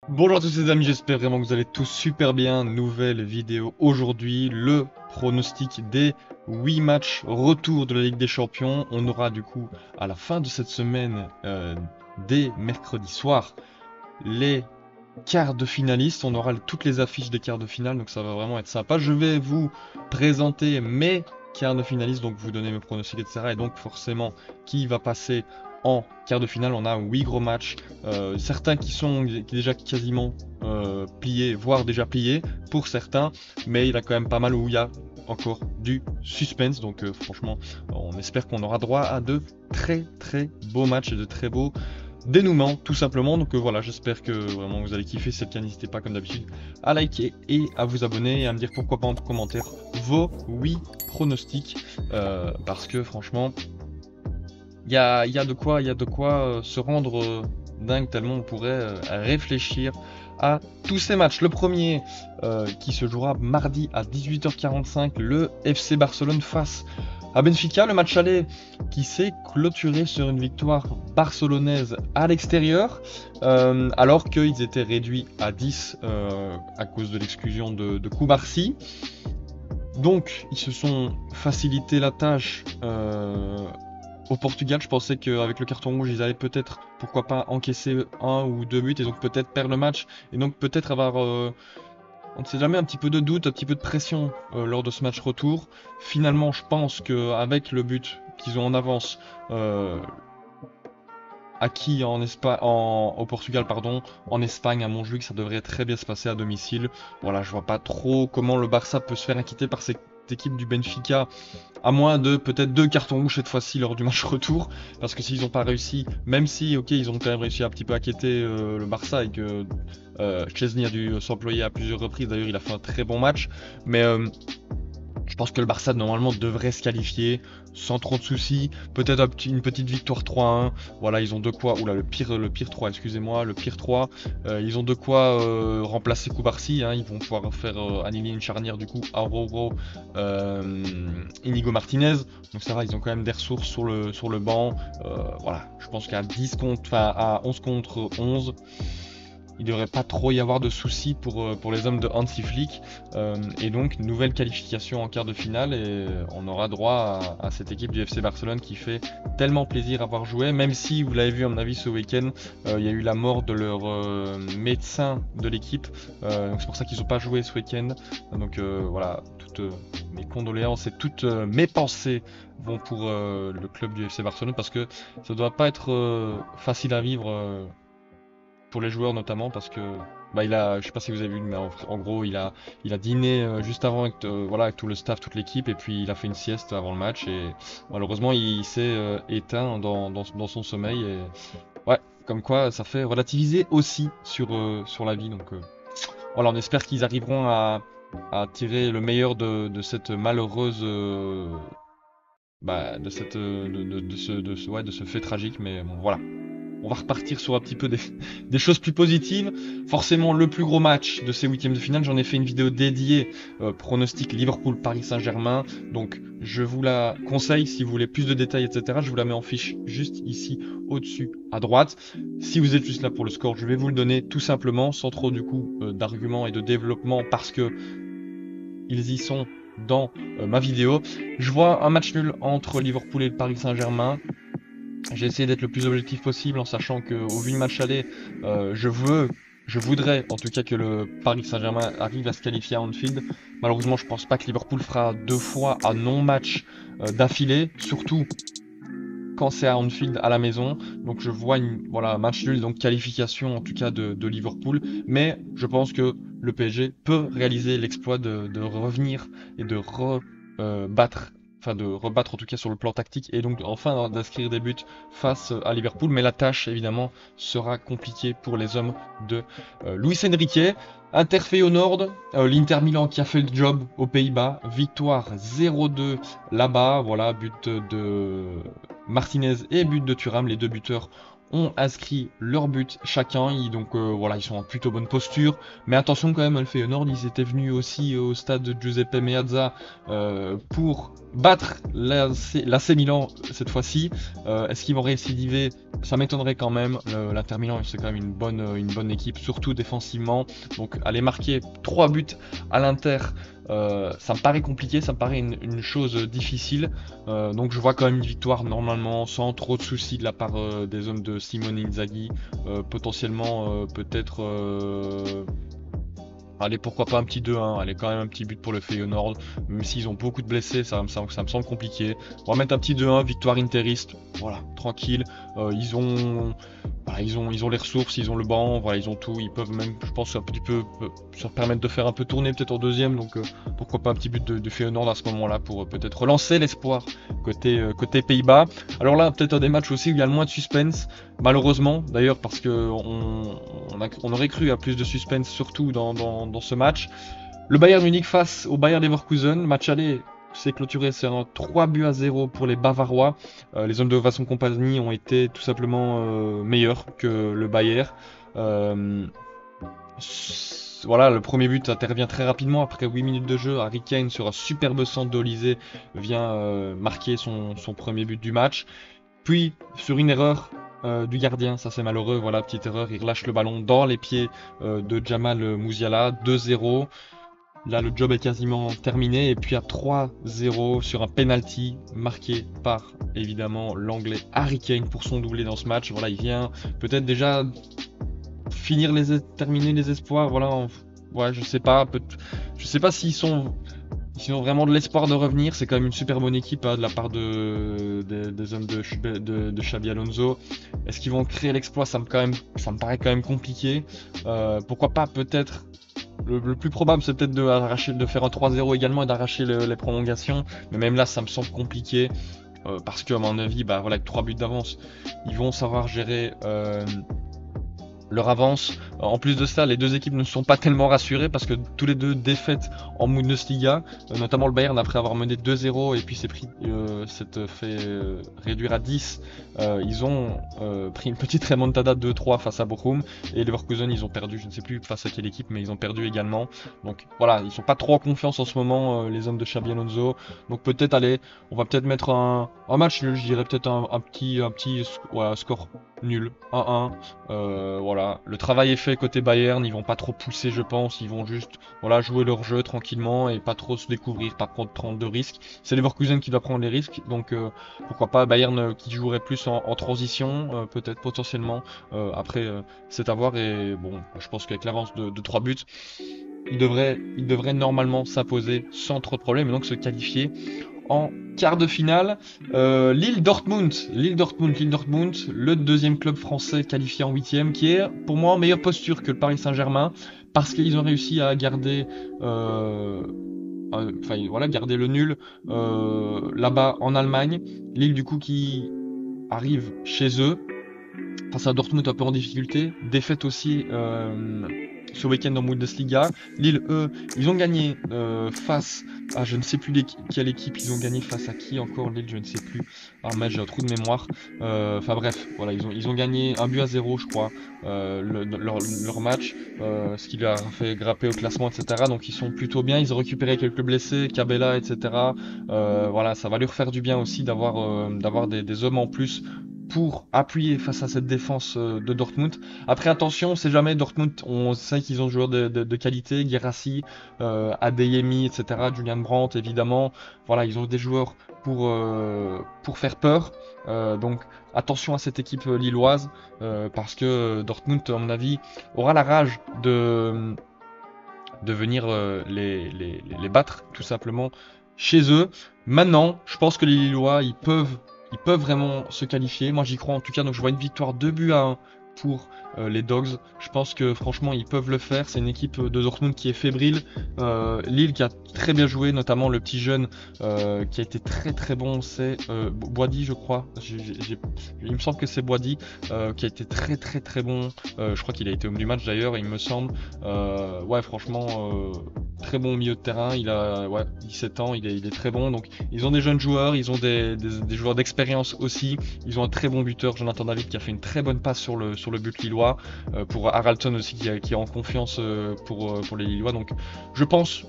Bonjour à tous les amis, j'espère vraiment que vous allez tous super bien. Nouvelle vidéo aujourd'hui, le pronostic des 8 matchs retour de la Ligue des Champions. On aura du coup à la fin de cette semaine, dès mercredi soir, les quarts de finalistes. On aura toutes les affiches des quarts de finale, donc ça va vraiment être sympa. Je vais vous présenter mes quarts de finalistes, donc vous donner mes pronostics, etc. Et donc forcément, qui va passer en quart de finale. On a 8 gros matchs, certains qui sont déjà quasiment pliés, voire déjà pliés pour certains, mais il y a quand même pas mal où il y a encore du suspense, donc franchement on espère qu'on aura droit à de très beaux matchs et de très beaux dénouements tout simplement. Donc voilà, j'espère que vraiment vous allez kiffer. Si c'est le cas, n'hésitez pas comme d'habitude à liker et à vous abonner et à me dire pourquoi pas en commentaire vos 8 pronostics, parce que franchement il y a de quoi se rendre dingue, tellement on pourrait réfléchir à tous ces matchs. Le premier qui se jouera mardi à 18h45, le FC Barcelone face à Benfica. Le match aller qui s'est clôturé sur une victoire barcelonaise à l'extérieur, alors qu'ils étaient réduits à 10 à cause de l'exclusion de Koubarsi. Donc ils se sont facilité la tâche au Portugal. Je pensais qu'avec le carton rouge, ils allaient peut-être, pourquoi pas, encaisser un ou deux buts et donc peut-être perdre le match et donc peut-être avoir, on ne sait jamais, un petit peu de doute, un petit peu de pression lors de ce match retour. Finalement, je pense qu'avec le but qu'ils ont en avance, acquis au Portugal, pardon, en Espagne, à Montjuic, ça devrait très bien se passer à domicile. Voilà, je vois pas trop comment le Barça peut se faire inquiéter par cette équipe du Benfica, à moins de peut-être deux cartons rouges cette fois-ci lors du match retour, parce que s'ils n'ont pas réussi, même si, ok, ils ont quand même réussi à un petit peu inquiéter le Barça et que Szczesny a dû s'employer à plusieurs reprises, d'ailleurs il a fait un très bon match, mais je pense que le Barça normalement devrait se qualifier sans trop de soucis. Peut-être une petite victoire 3-1. Voilà, ils ont de quoi. Oula, le pire 3, excusez-moi, le pire 3. Ils ont de quoi remplacer Koubarsi. Hein. Ils vont pouvoir faire aligner une charnière du coup Aurora, Inigo Martinez. Donc ça va, ils ont quand même des ressources sur le banc. Voilà, je pense qu'à 10 contre, enfin à 11 contre 11. Il ne devrait pas trop y avoir de soucis pour les hommes de Hansi Flick. Et donc, nouvelle qualification en quart de finale. Et on aura droit à cette équipe du FC Barcelone qui fait tellement plaisir à voir jouer. Même si, vous l'avez vu à mon avis ce week-end, il y a eu la mort de leur médecin de l'équipe. Donc c'est pour ça qu'ils n'ont pas joué ce week-end. Donc voilà, toutes mes condoléances et toutes mes pensées vont pour le club du FC Barcelone. Parce que ça ne doit pas être facile à vivre. Pour les joueurs notamment, parce que bah je sais pas si vous avez vu, mais en gros il a dîné juste avant avec, voilà, avec tout le staff, toute l'équipe, et puis il a fait une sieste avant le match et malheureusement il s'est éteint dans son sommeil. Et ouais, comme quoi ça fait relativiser aussi sur la vie. Donc voilà, on espère qu'ils arriveront à tirer le meilleur de cette malheureuse de ce fait tragique. Mais bon, voilà, on va repartir sur un petit peu des choses plus positives. Forcément, le plus gros match de ces huitièmes de finale, j'en ai fait une vidéo dédiée, pronostic Liverpool-Paris Saint-Germain. Donc, je vous la conseille si vous voulez plus de détails, etc. Je vous la mets en fiche juste ici, au-dessus, à droite. Si vous êtes juste là pour le score, je vais vous le donner tout simplement, sans trop du coup d'arguments et de développement, parce que ils y sont dans ma vidéo. Je vois un match nul entre Liverpool et le Paris Saint-Germain. J'ai essayé d'être le plus objectif possible en sachant qu'au vu du match aller, je voudrais en tout cas que le Paris Saint-Germain arrive à se qualifier à Anfield. Malheureusement, je pense pas que Liverpool fera deux fois un non-match d'affilée, surtout quand c'est à Anfield à la maison. Donc je vois voilà, un match nul, donc qualification en tout cas de Liverpool. Mais je pense que le PSG peut réaliser l'exploit de revenir et de rebattre, enfin de rebattre en tout cas sur le plan tactique, et donc enfin d'inscrire des buts face à Liverpool. Mais la tâche évidemment sera compliquée pour les hommes de Luis Enrique. Inter Feyenoord, l'Inter Milan qui a fait le job aux Pays-Bas, victoire 0-2 là-bas, voilà, but de Martinez et but de Thuram, les deux buteurs ont inscrit leur but chacun, donc voilà, ils sont en plutôt bonne posture, mais attention quand même, le Feyenoord, ils étaient venus aussi au stade de Giuseppe Meazza pour battre l'AC Milan cette fois-ci. Est-ce qu'ils vont récidiver? Ça m'étonnerait quand même. L'Inter Milan, c'est quand même une bonne équipe, surtout défensivement, donc aller marquer 3 buts à l'Inter, ça me paraît compliqué, ça me paraît une chose difficile, donc je vois quand même une victoire normalement sans trop de soucis de la part des hommes de Simone Inzaghi, potentiellement peut-être allez, pourquoi pas un petit 2-1, allez, quand même un petit but pour le Feyenoord, même s'ils ont beaucoup de blessés, ça me semble compliqué. On va mettre un petit 2-1, victoire interiste, voilà, tranquille. Voilà, ils ont les ressources, ils ont le banc, voilà, ils ont tout, ils peuvent même, je pense, un petit peu se permettre de faire un peu tourner peut-être en deuxième, donc pourquoi pas un petit but de Feyenoord à ce moment-là pour peut-être relancer l'espoir côté Pays-Bas. Alors là, peut-être un des matchs aussi où il y a le moins de suspense, malheureusement, d'ailleurs, parce que on aurait cru à plus de suspense, surtout dans ce match. Le Bayern Munich face au Bayer Leverkusen, match aller s'est clôturé sur un 3-0 pour les Bavarois. Les hommes de Vincent Kompany ont été tout simplement meilleurs que le Bayern. Euh, voilà, le premier but intervient très rapidement. Après 8 minutes de jeu, Harry Kane sur un superbe centre d'Olysée vient marquer son premier but du match. Puis, sur une erreur du gardien, ça c'est malheureux, voilà, petite erreur, il relâche le ballon dans les pieds de Jamal Musiala, 2-0. Là, le job est quasiment terminé. Et puis à 3-0 sur un penalty marqué par, évidemment, l'anglais Harry Kane pour son doublé dans ce match. Voilà, il vient peut-être déjà terminer les espoirs. Voilà, ouais, je sais pas s'ils ont vraiment de l'espoir de revenir. C'est quand même une super bonne équipe de la part des hommes de Xabi Alonso. Est-ce qu'ils vont créer l'exploit? Ça me paraît quand même compliqué. Pourquoi pas peut-être. Le plus probable, c'est peut-être de faire un 3-0 également et d'arracher les prolongations. Mais même là, ça me semble compliqué. Parce que, à mon avis, bah, voilà, avec 3 buts d'avance, ils vont savoir gérer leur avance. En plus de ça, les deux équipes ne sont pas tellement rassurées parce que tous les deux défaites en Bundesliga, notamment le Bayern après avoir mené 2-0 et puis s'est fait réduire à 10. Ils ont pris une petite remontada 2-3 face à Bochum et Leverkusen ils ont perdu, je ne sais plus face à quelle équipe, mais ils ont perdu également. Donc voilà, ils sont pas trop en confiance en ce moment, les hommes de Xabi Alonso. Donc peut-être on va peut-être mettre un match nul, je dirais peut-être un petit ouais, score nul, 1-1. Voilà, le travail est fait côté Bayern, ils vont pas trop pousser je pense, ils vont juste voilà, jouer leur jeu tranquillement et pas trop se découvrir, pas prendre de risques. C'est Leverkusen qui doit prendre les risques, donc pourquoi pas Bayern qui jouerait plus en transition, peut-être potentiellement. Après, c'est à voir et bon, je pense qu'avec l'avance de 3 buts, il devrait normalement s'imposer sans trop de problèmes et donc se qualifier en quart de finale. Lille-Dortmund, le deuxième club français qualifié en huitième, qui est pour moi en meilleure posture que le Paris Saint-Germain, parce qu'ils ont réussi à garder, garder le nul là-bas en Allemagne. Lille du coup qui arrive chez eux, face à Dortmund un peu en difficulté, défaite aussi ce week-end en Bundesliga. Lille, eux, ils ont gagné face à je ne sais plus quelle équipe ils ont gagné face à qui encore. Lille, je ne sais plus. Ah mais j'ai un trou de mémoire. Enfin bref, voilà, ils ont gagné 1-0 je crois leur match, ce qui leur a fait grapper au classement, etc. Donc ils sont plutôt bien. Ils ont récupéré quelques blessés, Cabella, etc. Voilà, ça va leur faire du bien aussi d'avoir des hommes en plus pour appuyer face à cette défense de Dortmund. Après attention, on sait jamais, Dortmund, on sait qu'ils ont des joueurs de qualité, Guirassy, Adeyemi, etc., Julian Brandt évidemment, voilà, ils ont des joueurs pour faire peur, donc attention à cette équipe lilloise, parce que Dortmund, à mon avis, aura la rage de venir les battre, tout simplement, chez eux. Maintenant, je pense que les Lillois, ils peuvent vraiment se qualifier. Moi, j'y crois en tout cas. Donc, je vois une victoire 2-1 pour les Dogs. Je pense que franchement ils peuvent le faire. C'est une équipe de Dortmund qui est fébrile. Lille qui a très bien joué, notamment le petit jeune qui a été très très bon, c'est Boadi je crois. Il me semble que c'est Boadi qui a été très très très bon. Je crois qu'il a été homme du match d'ailleurs, il me semble. Ouais franchement très bon au milieu de terrain. Il a 17 ans, il est très bon. Donc ils ont des jeunes joueurs, ils ont des joueurs d'expérience aussi. Ils ont un très bon buteur, Jonathan David, qui a fait une très bonne passe sur le but lillois. Pour Haraldsson aussi qui est en confiance pour les Lillois. Donc je pense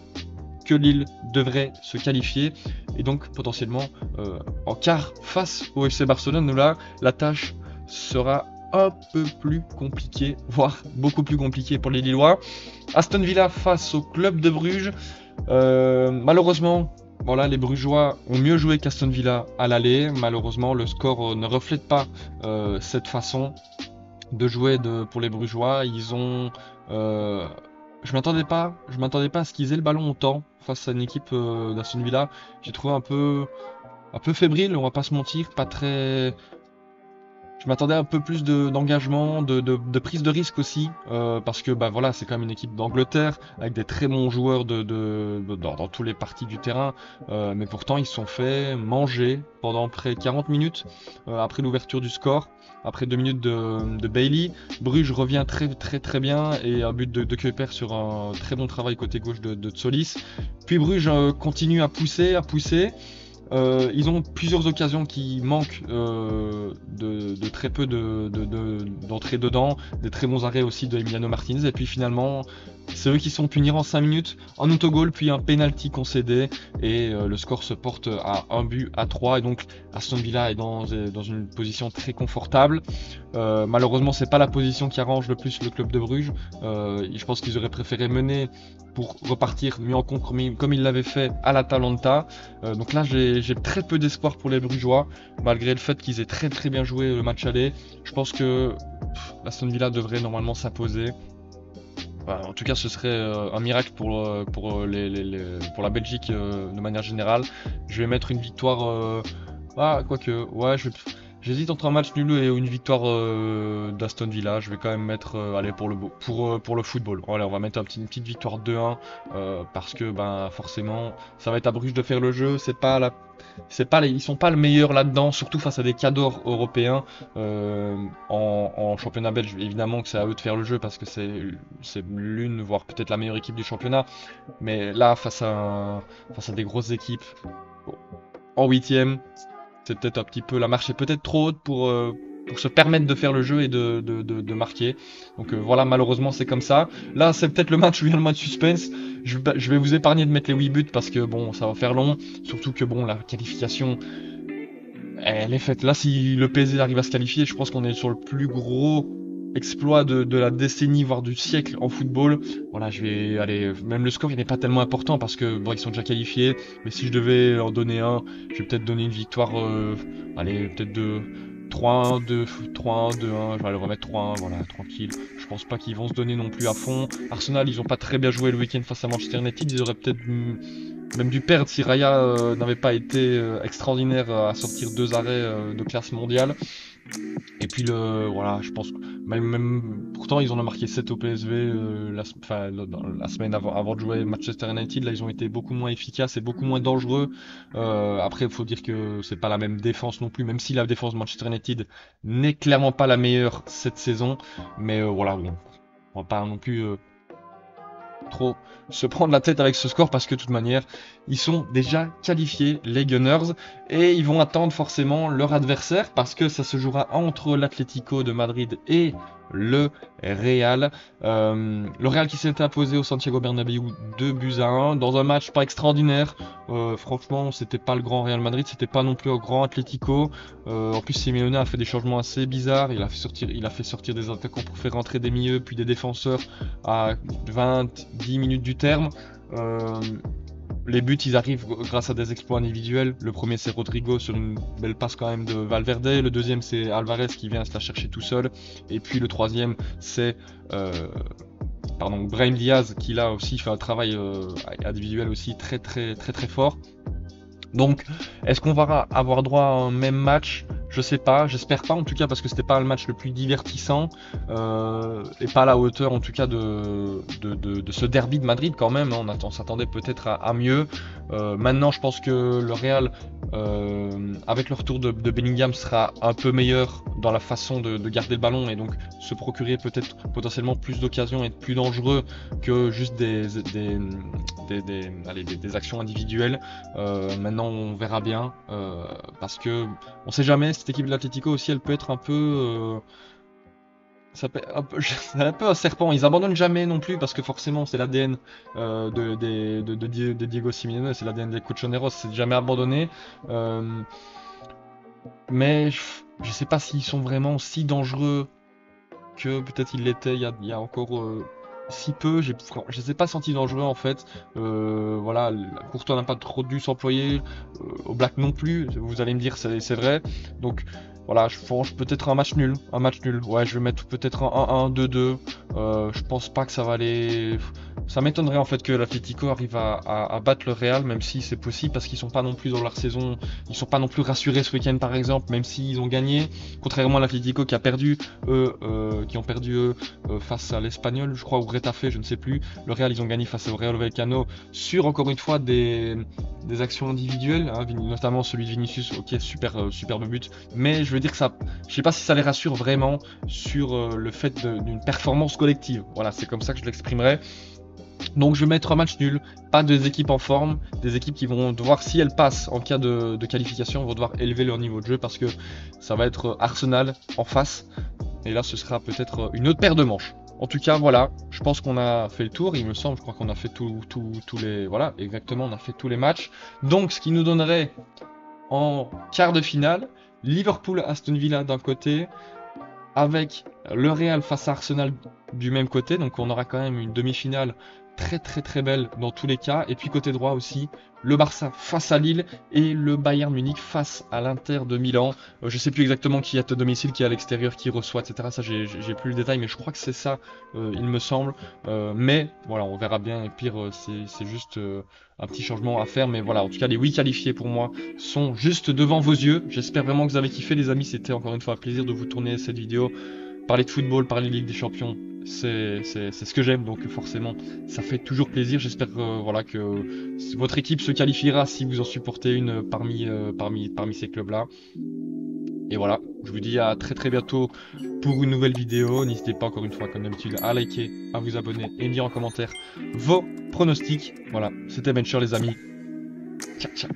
que Lille devrait se qualifier et donc potentiellement en quart face au FC Barcelone. Là, la tâche sera un peu plus compliquée, voire beaucoup plus compliquée pour les Lillois. Aston Villa face au club de Bruges. Malheureusement, voilà, les Brugeois ont mieux joué qu'Aston Villa à l'aller. Malheureusement, le score ne reflète pas cette façon de jouer pour les Brugeois. Ils ont je m'attendais pas à ce qu'ils aient le ballon autant face à une équipe d'Aston Villa. J'ai trouvé un peu fébrile, on va pas se mentir, pas très. Je m'attendais un peu plus d'engagement, de prise de risque aussi, parce que bah voilà, c'est quand même une équipe d'Angleterre avec des très bons joueurs dans tous les parties du terrain, mais pourtant ils se sont fait manger pendant près de 40 minutes après l'ouverture du score, après 2 minutes de Bailey. Bruges revient très très très bien et un but de Kuiper sur un très bon travail côté gauche de Tsolis. Puis Bruges continue à pousser. Ils ont plusieurs occasions qui manquent de très peu d'entrée dedans, des très bons arrêts aussi de Emiliano Martinez, et puis finalement c'est eux qui sont punis en 5 minutes, un autogol puis un penalty concédé, et le score se porte à 1-3, et donc Aston Villa est dans une position très confortable. Malheureusement c'est pas la position qui arrange le plus le club de Bruges. Je pense qu'ils auraient préféré mener pour repartir mieux en contre comme ils l'avaient fait à l'Atalanta. Donc là j'ai très peu d'espoir pour les Brugeois, malgré le fait qu'ils aient très très bien joué le match aller. Je pense que Aston Villa devrait normalement s'imposer. En tout cas, ce serait un miracle pour la Belgique de manière générale. Je vais mettre une victoire. Quoique, ouais, j'hésite entre un match nul et une victoire d'Aston Villa. Je vais quand même mettre, allez, pour le football. Voilà, on va mettre une petite victoire 2-1 parce que, ben, forcément, ça va être à Bruges de faire le jeu. Ils sont pas le meilleur là-dedans, surtout face à des cadors européens en championnat belge. Évidemment que c'est à eux de faire le jeu parce que c'est l'une, voire peut-être la meilleure équipe du championnat. Mais là, face à des grosses équipes en huitième, c'est peut-être un petit peu, la marche est peut-être trop haute pour se permettre de faire le jeu et de marquer. Donc voilà, malheureusement c'est comme ça. Là c'est peut-être le match où il y a le match suspense. Je vais vous épargner de mettre les 8 buts parce que bon, ça va faire long. Surtout que bon, la qualification, elle est faite. Là, si le PSG arrive à se qualifier, je pense qu'on est sur le plus gros exploit de la décennie, voire du siècle en football. Voilà, je vais aller. Même le score, il n'est pas tellement important parce que bon, ils sont déjà qualifiés. Mais si je devais en donner un, je vais peut-être donner une victoire. Allez, peut-être de 3-1, 3-1, 2-1. Je vais aller remettre 3-1. Voilà, tranquille. Je pense pas qu'ils vont se donner non plus à fond. Arsenal, ils ont pas très bien joué le week-end face à Manchester United. Ils auraient peut-être même dû perdre si Raya n'avait pas été extraordinaire à sortir 2 arrêts de classe mondiale. Et puis voilà, je pense que même pourtant ils en ont marqué 7 au PSV la semaine avant de jouer Manchester United. Là ils ont été beaucoup moins efficaces et beaucoup moins dangereux. Après il faut dire que c'est pas la même défense non plus, même si la défense de Manchester United n'est clairement pas la meilleure cette saison. Mais voilà, bon, on va pas non plus trop se prendre la tête avec ce score parce que de toute manière ils sont déjà qualifiés, les Gunners, et ils vont attendre forcément leur adversaire parce que ça se jouera entre l'Atlético de Madrid et le Real. Le Real qui s'est imposé au Santiago Bernabéu 2-1 dans un match pas extraordinaire. Franchement, c'était pas le grand Real Madrid, c'était pas non plus un grand Atlético. En plus, Simeone a fait des changements assez bizarres. Il a fait sortir des attaquants pour faire rentrer des milieux, puis des défenseurs à 20-10 minutes du terme. Les buts, ils arrivent grâce à des exploits individuels. Le premier, c'est Rodrigo sur une belle passe quand même de Valverde. Le deuxième, c'est Alvarez qui vient se la chercher tout seul. Et puis le troisième, c'est Brahim Diaz qui là aussi fait un travail individuel aussi très fort. Donc, est-ce qu'on va avoir droit à un même match? Je sais pas, j'espère pas en tout cas parce que c'était pas le match le plus divertissant et pas à la hauteur en tout cas de ce derby de Madrid quand même, hein. On s'attendait peut-être à mieux. Maintenant je pense que le Real avec le retour de Bellingham sera un peu meilleur dans la façon de garder le ballon et donc se procurer peut-être potentiellement plus d'occasions et être plus dangereux que juste des actions individuelles. Maintenant on verra bien parce que on sait jamais, cette équipe de l'Atlético aussi elle peut être un peu c'est un peu un serpent, ils abandonnent jamais non plus parce que forcément c'est l'ADN de Diego Simeone, c'est l'ADN des Colchoneros, c'est de jamais abandonné. Mais je sais pas s'ils sont vraiment si dangereux que peut-être ils l'étaient il y a encore si peu. Je les ai pas sentis dangereux en fait. Voilà, Courtois n'a pas trop dû s'employer, au Black non plus. Vous allez me dire c'est vrai. Donc voilà, je pense peut-être un match nul. Un match nul. Ouais, je vais mettre peut-être un 1-1, 2-2. Je pense pas que ça va aller. Ça m'étonnerait en fait que l'Atlético arrive à battre le Real, même si c'est possible parce qu'ils sont pas non plus dans leur saison. Ils sont pas non plus rassurés ce week-end par exemple, même s'ils ont gagné. Contrairement à l'Atlético qui a perdu, qui ont perdu face à l'Espagnol, je crois, ou Retafe, je ne sais plus. Le Real, ils ont gagné face au Real Vallecano sur encore une fois des actions individuelles, hein, notamment celui de Vinicius. Ok, superbe but. Mais je veux dire que ça, je sais pas si ça les rassure vraiment sur le fait d'une performance collective. Voilà, c'est comme ça que je l'exprimerai. Donc je vais mettre un match nul, pas des équipes en forme, des équipes qui vont devoir, si elles passent en cas de qualification, vont devoir élever leur niveau de jeu parce que ça va être Arsenal en face. Et là ce sera peut-être une autre paire de manches. En tout cas voilà, je pense qu'on a fait le tour, il me semble, je crois qu'on a fait tous les... Voilà, exactement, on a fait tous les matchs. Donc ce qui nous donnerait en quart de finale, Liverpool-Aston Villa d'un côté, avec le Real face à Arsenal du même côté, donc on aura quand même une demi-finale très belle dans tous les cas. Et puis côté droit aussi, le Barça face à Lille et le Bayern Munich face à l'Inter de Milan. Je sais plus exactement qui est à domicile, qui est à l'extérieur, qui reçoit, etc. Ça j'ai plus le détail, mais je crois que c'est ça, il me semble. Mais voilà, on verra bien. Et pire, c'est juste un petit changement à faire. Mais voilà, en tout cas les 8 qualifiés pour moi sont juste devant vos yeux. J'espère vraiment que vous avez kiffé les amis. C'était encore une fois un plaisir de vous tourner cette vidéo. Parler de football, parler de Ligue des Champions, c'est ce que j'aime, donc forcément ça fait toujours plaisir. J'espère voilà, que votre équipe se qualifiera si vous en supportez une parmi ces clubs-là. Et voilà, je vous dis à très bientôt pour une nouvelle vidéo. N'hésitez pas encore une fois comme d'habitude à liker, à vous abonner et me dire en commentaire vos pronostics. Voilà, c'était Bencher les amis. Ciao ciao.